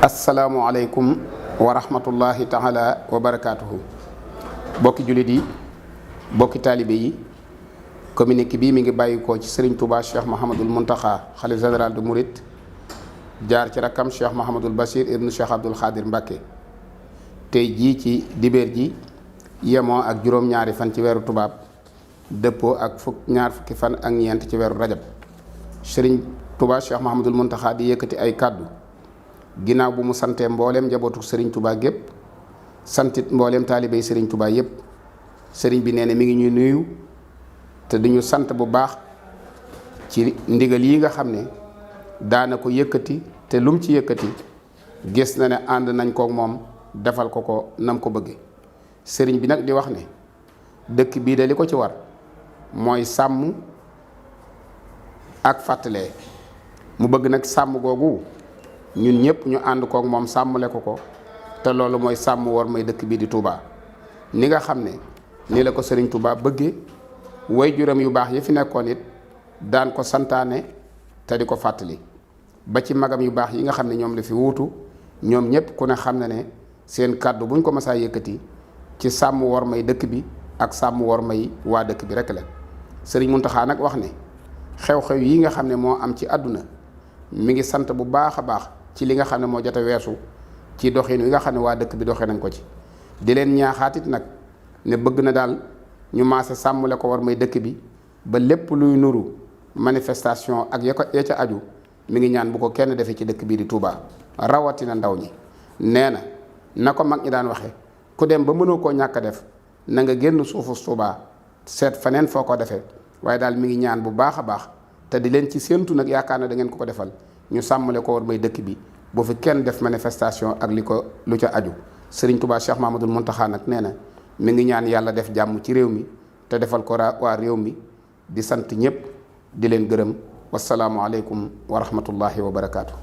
asalaamualeykum wa rahmatullahi taala wa barakaatuhu. bokki jullit yi, bokki taalibe yi, communiqué bii mi ngi bàyyikoo ci Serigne Touba Cheikh Mouhamadul Mountakha xalif général de Mouride jaar ci rakkam Cheikh Mouhamadul Bachir ibnu Cheikh Abdoul Khadir Mbacké tey jii ci dibeer ji yemoo ak juróom-ñaari fan ci weeru tubaab dëppoo ak ñaar fukki fan ak ñeent ci weeru rajab. Serigne Touba Cheikh Mouhamadul Mountakha di yëkkati ay kàddu ginnaaw bu mu santee mbooleem njabootu Serigne Touba gépp santit mbooleem taalibey Serigne Touba yépp. Serigne bi nee na mi ngi ñuy nuyu te duñu sant bu baax ci ndigal yi nga xam ne daana ko yëkkati te lum ci yëkkati gis na ne ànd nañ kook moom defal ko nam ko bëgge. Serigne bi nag di wax ne dëkk bii de li ko ci war mooy sàmm ak fàttalee. mu bëgg nag sàmm googu ñun ñëpp ñu ànd kook moom sàmmle ko te loolu mooy sàmm war may dëkk bii di Touba. ni nga xam ne ni la ko Serigne Touba bëggee way juram yu baax yi fi nekkoon it daan ko santaane te di ko fàttali ba ci magam yu baax yi nga xam ne ñoom la fi wuutu ñoom ñëpp ku ne xam na ne seen kàddu buñ ko masaa yëkkati ci sàmm war may dëkk bi ak sàmm war may waa dëkk bi rek la. Serigne Mountakha nag wax ne xew-xew yi nga xam ne moo am ci àdduna mi ngi sant bu baax a baax ci li nga xam ne moo jot a weesu ci doxin wi nga xam ne waa dëkk bi doxee nañ ko ci. di leen ñaaxaatit nag ne bëgg na daal ñu maase sàmmule ko war may dëkk bi ba lépp luy nuru manifestation ak ya ca aju mi ngi ñaan bu ko kenn defee ci dëkk bii di Touba rawatina ndaw ñi. nee na ko mag ñi daan waxe ku dem ba mënoo koo ñàkk a def na nga génn suufu Touba seet faneen foo ko defee waaye daal mi ngi ñaan bu baax a baax te di leen ci séentu nag yaakaar na da ngeen ko defal ñu sàmmale ko war may dëkk bi boo fi kenn def manifestation ak lu ca aju. Serigne Touba Cheikh Mouhamadul Mountakha nag nee na mi ngi ñaan yàlla def jàmm ci réew mi te defal ko waa réew mi di sant ñëpp di leen gërëm wasalaamualeykum wa rahmatullahi wa barakaatu.